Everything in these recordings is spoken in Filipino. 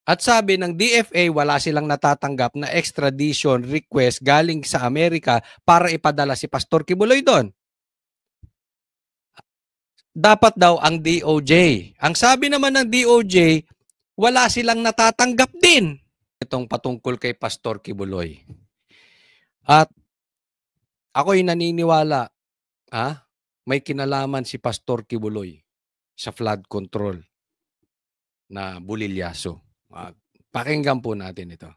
At sabi ng DFA, wala silang natatanggap na extradition request galing sa Amerika para ipadala si Pastor Kibuloy doon. Dapat daw ang DOJ. Ang sabi naman ng DOJ, wala silang natatanggap din. Itong patungkol kay Pastor Kibuloy. At ako'y naniniwala, may kinalaman si Pastor Kibuloy sa flood control na bulilyaso. Pakinggan po natin ito.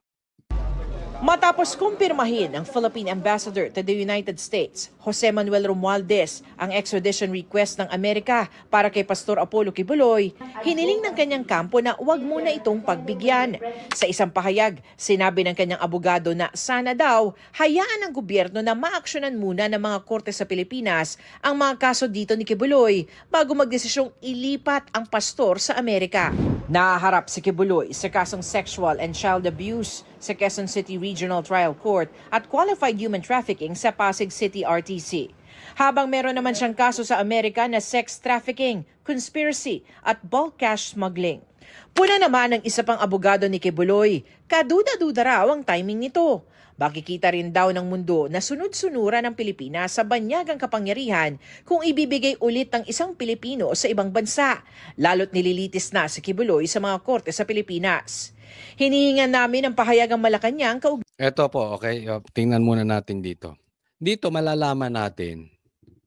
Matapos kumpirmahin ng Philippine Ambassador to the United States, Jose Manuel Romualdez, ang extradition request ng Amerika para kay Pastor Apollo Kibuloy, hiniling ng kanyang kampo na huwag muna itong pagbigyan. Sa isang pahayag, sinabi ng kanyang abogado na sana daw hayaan ng gobyerno na maaksyonan muna ng mga korte sa Pilipinas ang mga kaso dito ni Kibuloy bago magdesisyong ilipat ang pastor sa Amerika. Nahaharap si Kibuloy sa kasong sexual and child abuse sa Quezon City Regional Trial Court at qualified human trafficking sa Pasig City RTC. Habang meron naman siyang kaso sa Amerika na sex trafficking, conspiracy at bulk cash smuggling. Puna naman ng isa pang abogado ni Kibuloy, kaduda-duda raw ang timing nito. Makikita rin daw ng mundo na sunod-sunuran ng Pilipinas sa banyagang kapangyarihan kung ibibigay ulit ng isang Pilipino sa ibang bansa, lalo't nililitis na si Kibuloy sa mga korte sa Pilipinas. Hinihingan namin ang pahayagang Malacanang Ito po, okay? Tingnan muna natin dito. Dito malalaman natin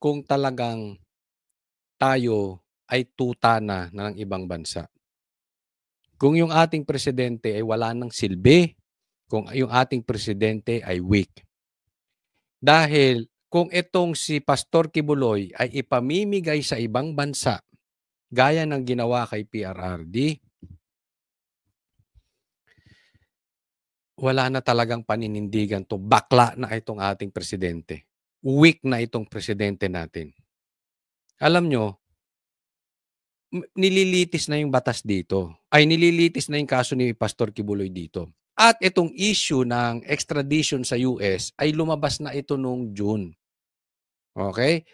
kung talagang tayo ay tuta na ng ibang bansa. Kung yung ating presidente ay wala ng silbi, kung yung ating presidente ay weak. Dahil kung itong si Pastor Kibuloy ay ipamimigay sa ibang bansa, gaya ng ginawa kay PRRD, wala na talagang paninindigan to. Bakla na itong ating presidente. Weak na itong presidente natin. Alam nyo, nililitis na yung batas dito. Ay, nililitis na yung kaso ni Pastor Kibuloy dito. At itong issue ng extradition sa US ay lumabas na ito noong June. Okay?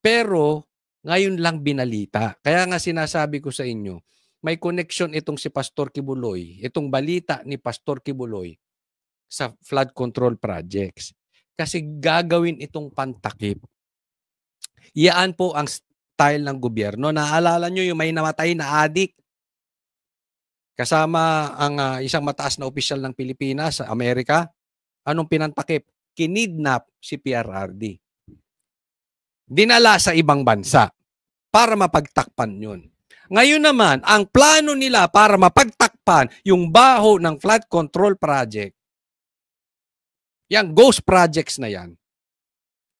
Pero, ngayon lang binalita. Kaya nga sinasabi ko sa inyo, may connection itong si Pastor Kibuloy, itong balita ni Pastor Kibuloy sa flood control projects. Kasi gagawin itong pantakip. Iyan po ang style ng gobyerno. Naalala nyo yung may namatay na adik? Kasama ang isang mataas na opisyal ng Pilipinas sa Amerika. Anong pinantakip? Kinidnap si PRRD. Dinala sa ibang bansa para mapagtakpan yun. Ngayon naman, ang plano nila para mapagtakpan yung baho ng flood control project, yung ghost projects na yan,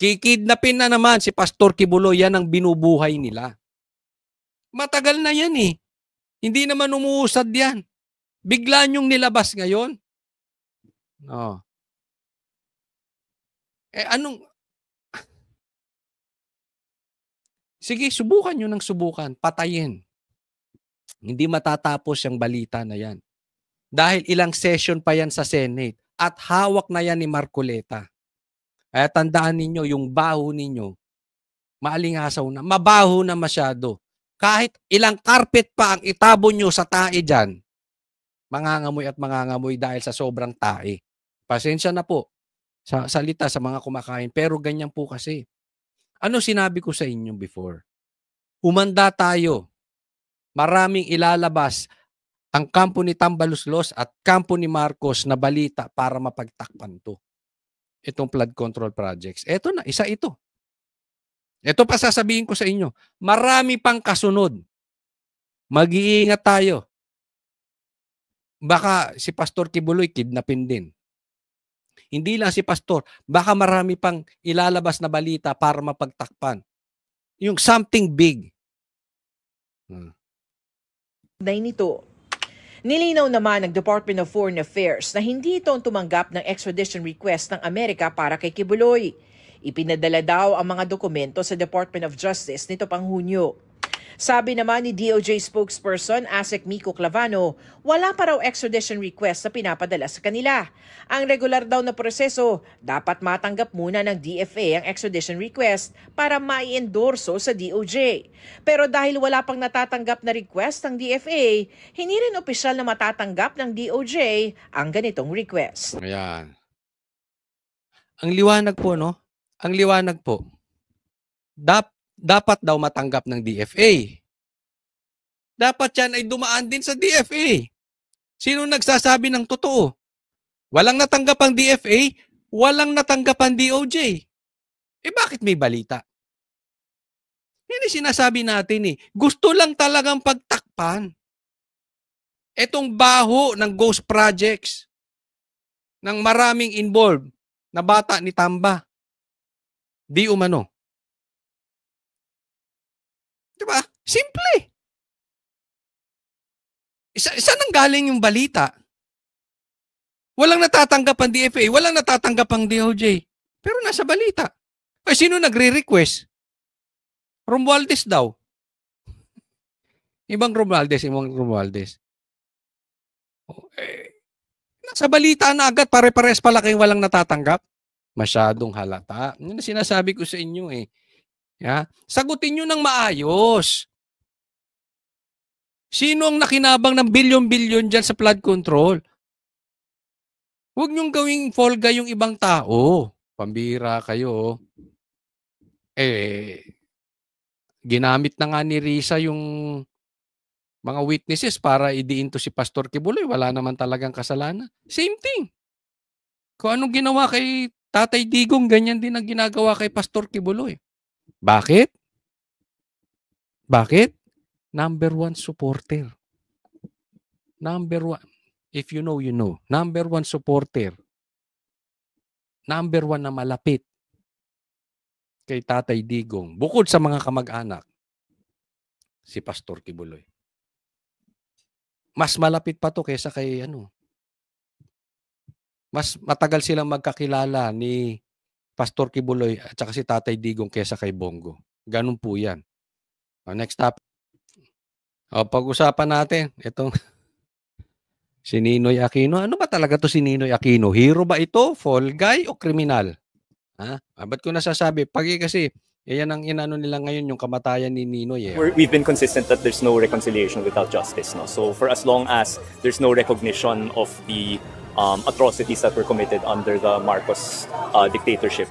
kikidnapin na naman si Pastor Kibuloy, yan ang binubuhay nila. Matagal na yan eh. Hindi naman umuusad yan. Bigla niyong nilabas ngayon. Oh. Anong... Sige, subukan nyo ng subukan. Patayin. Hindi matatapos yung balita na yan. Dahil ilang session pa yan sa Senate at hawak na yan ni Marcoleta. Kaya tandaan ninyo, yung baho ninyo, maalingasaw na, mabaho na masyado. Kahit ilang carpet pa ang itabo nyo sa tae dyan, mangangamoy at mangangamoy dahil sa sobrang tae. Pasensya na po sa salita sa mga kumakain, pero ganyan po kasi. Ano sinabi ko sa inyo before? Umanda tayo. Maraming ilalabas ang kampo ni Tambaluslos at kampo ni Marcos na balita para mapagtakpan to. Itong flood control projects. Ito na, isa ito. Ito pa sasabihin ko sa inyo. Marami pang kasunod. Mag-iingat tayo. Baka si Pastor Kibuloy kidnapin din. Hindi lang si Pastor, baka marami pang ilalabas na balita para mapagtakpan. Yung something big. Nito. Nilinaw naman ng Department of Foreign Affairs na hindi ito tumanggap ng extradition request ng Amerika para kay Kibuloy. Ipinadala daw ang mga dokumento sa Department of Justice nito pang Hunyo. Sabi naman ni DOJ spokesperson Asek Miko Clavano, wala pa raw extradition request na pinapadala sa kanila. Ang regular daw na proseso, dapat matanggap muna ng DFA ang extradition request para mai-endorso sa DOJ. Pero dahil wala pang natatanggap na request ng DFA, hindi rin opisyal na matatanggap ng DOJ ang ganitong request. Ayan. Ang liwanag po, no? Ang liwanag po. Dapat daw matanggap ng DFA. Dapat yan ay dumaan din sa DFA. Sino nagsasabi ng totoo? Walang natanggap ang DFA, walang natanggap ang DOJ. Bakit may balita? Yan yung sinasabi natin eh. Gusto lang talagang pagtakpan. Etong baho ng ghost projects ng maraming involved na bata ni Tamba. Di umano. Diba? Simple. Isa nang galing yung balita. Walang natatanggap ang DFA, walang natatanggap ang DOJ. Pero nasa balita. Ay, sino nagre-request? Romualdez daw. Ibang Romualdez. Nasa balita na agad, pare-pares pala kayong walang natatanggap. Masyadong halata. Yun ang sinasabi ko sa inyo eh. Yeah? Sagutin nyo ng maayos. Sino ang nakinabang ng bilyon-bilyon dyan sa flood control? Huwag nyong gawing fall guy yung ibang tao. Pambira kayo. Ginamit na nga ni Risa yung mga witnesses para idiin to si Pastor Kibuloy. Wala naman talagang kasalanan. Same thing. Kung anong ginawa kay Tatay Digong, ganyan din ang ginagawa kay Pastor Kibuloy. Bakit? Number one supporter. Number one. If you know, you know. Number one supporter. Number one na malapit kay Tatay Digong. Bukod sa mga kamag-anak, si Pastor Kibuloy. Mas malapit pa to kaysa kay mas matagal silang magkakilala ni Pastor Kibuloy at saka si Tatay Digong kaysa kay Bongo. Ganun po yan. Next topic. Pag-usapan natin itong si Ninoy Aquino. Ano ba talaga to si Ninoy Aquino? Hero ba ito? Fall guy o kriminal? Ba't ko nasasabi? Kasi yan ang inano nila ngayon yung kamatayan ni Ninoy. We've been consistent that there's no reconciliation without justice. No? So for as long as there's no recognition of the atrocities that were committed under the Marcos dictatorship.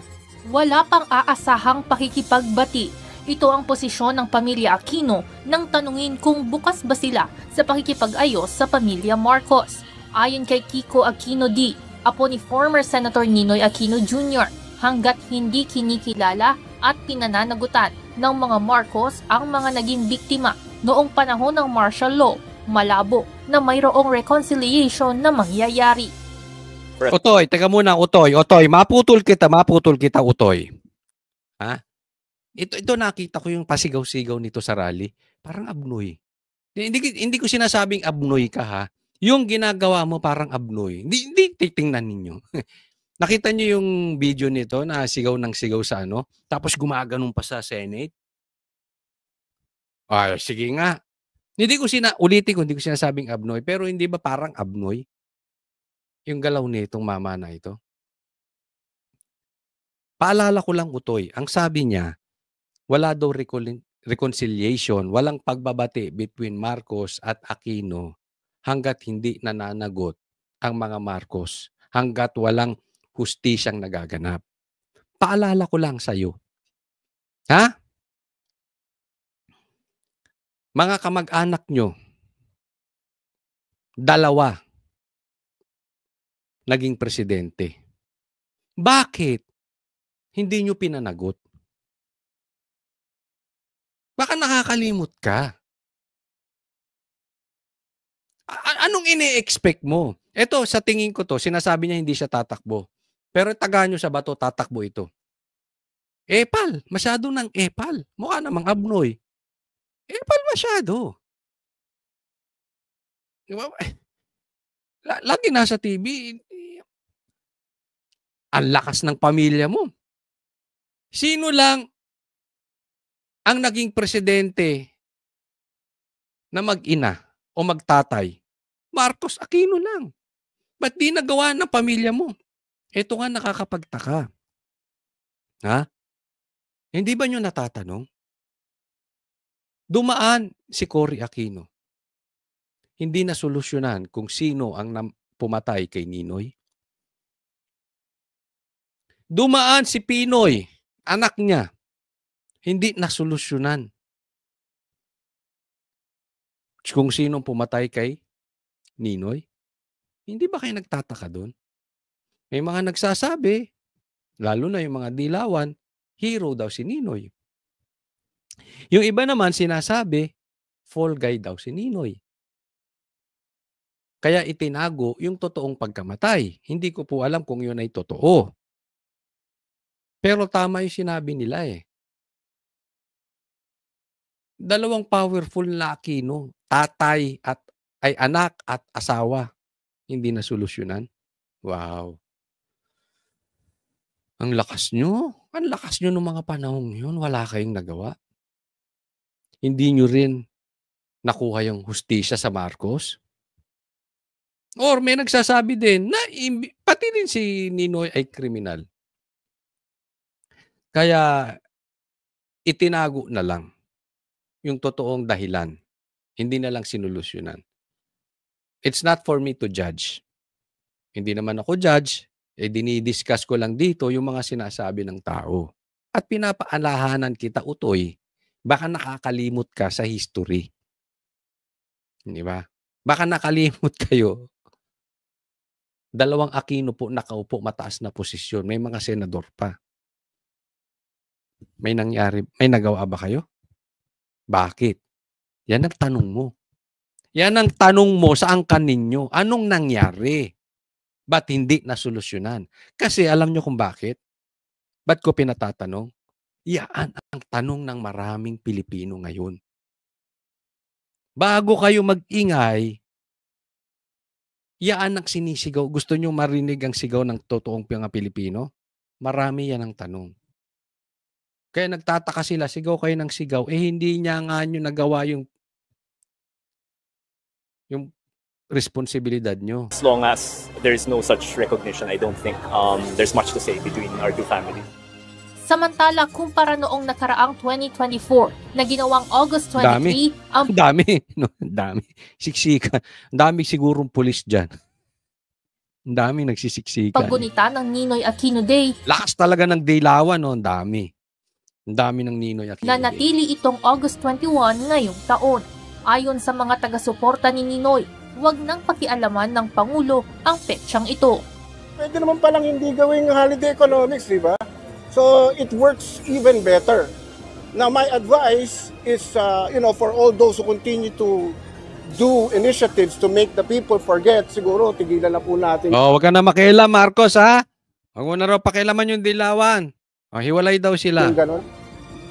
Wala pang aasahang pakikipagbati. Ito ang posisyon ng pamilya Aquino nang tanungin kung bukas ba sila sa pakikipag-ayos sa pamilya Marcos. Ayon kay Kiko Aquino D., apo ni former Senator Ninoy Aquino Jr., hanggat hindi kinikilala at pinananagutan ng mga Marcos ang mga naging biktima noong panahon ng martial law, malabo na mayroong reconciliation na mangyayari. Utoy, teka muna, Utoy, maputol kita, Utoy. Ito nakita ko yung pasigaw-sigaw nito sa rally. Parang abnoy. Hindi ko sinasabing abnoy ka ha. Yung ginagawa mo parang abnoy. Hindi titingnan ninyo. Nakita niyo yung video nito na sigaw ng sigaw sa tapos gumaganong pa sa Senate? Sige nga. Ulitin ko, hindi ko sinasabing abnoy. Pero hindi ba parang abnoy? Yung galaw nitong mama na ito. Paalala ko lang, Utoy, ang sabi niya, wala daw reconciliation, walang pagbabati between Marcos at Aquino hanggat hindi nananagot ang mga Marcos, hanggat walang hustisyang nagaganap. Paalala ko lang sa'yo. Mga kamag-anak nyo, dalawa naging presidente. Bakit hindi nyo pinanagot? Baka nakakalimot ka. Anong ine-expect mo? Ito, sa tingin ko to, sinasabi niya hindi siya tatakbo. Pero taga nyo sa bato, tatakbo ito. Epal. Masyado ng epal. Mukha namang abnoy. Epal masyado. Lagi nasa TV. Ang lakas ng pamilya mo. Sino lang ang naging presidente na mag-ina o magtatay? Marcos Aquino lang. Ba't di nagawa ng pamilya mo? Ito nga nakakapagtaka. Ha? Hindi ba nyo natatanong? Dumaan si Cory Aquino. Hindi na solusyonan kung sino ang pumatay kay Ninoy. Dumaan si Pinoy, anak niya. Hindi na solusyonan kung sino pumatay kay Ninoy. Hindi ba kayo nagtataka doon? May mga nagsasabi, lalo na yung mga dilawan, hero daw si Ninoy. Yung iba naman sinasabi, fall guy daw si Ninoy. Kaya itinago yung totoong pagkamatay. Hindi ko po alam kung yun ay totoo. Pero tama yung sinabi nila eh. Dalawang powerful na Aquino, tatay at ay anak at asawa, hindi na solusyonan. Wow. Ang lakas nyo. Ang lakas nyo ng mga panahong yun. Wala kayong nagawa. Hindi nyo rin nakuha yung hustisya sa Marcos. Or may nagsasabi din na pati din si Ninoy ay kriminal. Kaya itinago na lang yung totoong dahilan. Hindi na lang sinolusyonan. It's not for me to judge. Hindi naman ako judge. Dinidiscuss ko lang dito yung mga sinasabi ng tao. At pinapaalahanan kita, Utoy, baka nakakalimot ka sa history. Di ba? Baka nakalimot kayo. Dalawang Aquino po nakaupo mataas na posisyon. May mga senador pa. May nangyari, may nagawa ba kayo? Bakit? Yan ang tanong mo. Yan ang tanong mo sa angkan ninyo. Anong nangyari? Ba't hindi nasolusyonan? Kasi alam nyo kung bakit? Ba't ko pinatatanong? Yan ang tanong ng maraming Pilipino ngayon. Bago kayo mag-ingay, yan ang sinisigaw. Gusto nyo marinig ang sigaw ng totoong mga Pilipino? Marami yan ang tanong. Kaya nagtataka sila, sigaw kayo ng sigaw. Hindi niya nga nyo nagawa yung responsibilidad nyo. As long as there is no such recognition, I don't think there's much to say between our two families. Samantala, kumpara noong nakaraang 2024 na ginawang August 23, ang dami. No, dami. Siksikan. Dami sigurong pulis dyan. Ang dami nagsisiksikan. paggunita ng Ninoy Aquino Day, Lakas talaga ng dilawan, no? Ang dami. Ang dami ng Ninoy Aquino Day. nanatili itong August 21 ngayong taon. Ayon sa mga taga-suporta ni Ninoy, huwag nang pakialaman ng Pangulo ang petsyang ito. Pwede naman palang hindi gawing holiday economics, di ba? So it works even better. Now my advice is, for all those who continue to do initiatives to make the people forget, siguro tigilan na po natin. Wag ka na makialam, Marcos, ha? Huwag mo na raw pakialaman yung dilawan. Hiwalay daw sila. Yung ganun.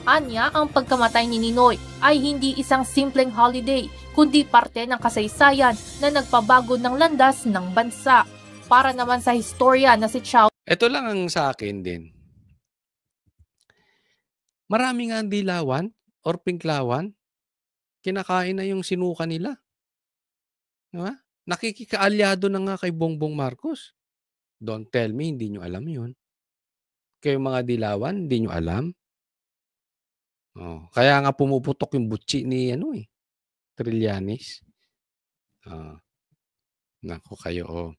Anya, ang pagkamatay ni Ninoy ay hindi isang simpleng holiday, kundi parte ng kasaysayan na nagpabago ng landas ng bansa. Para naman sa historia na si Chow, Ito lang ang sa akin din. Marami nga ang dilawan or pinklawan, kinakain na yung sinuka nila. Diba? Nakikikaalyado na nga kay Bongbong Marcos. Don't tell me, hindi nyo alam yun. Kayo mga dilawan, hindi nyo alam. Kaya nga pumuputok yung butsi ni Trillanes. Nako kayo,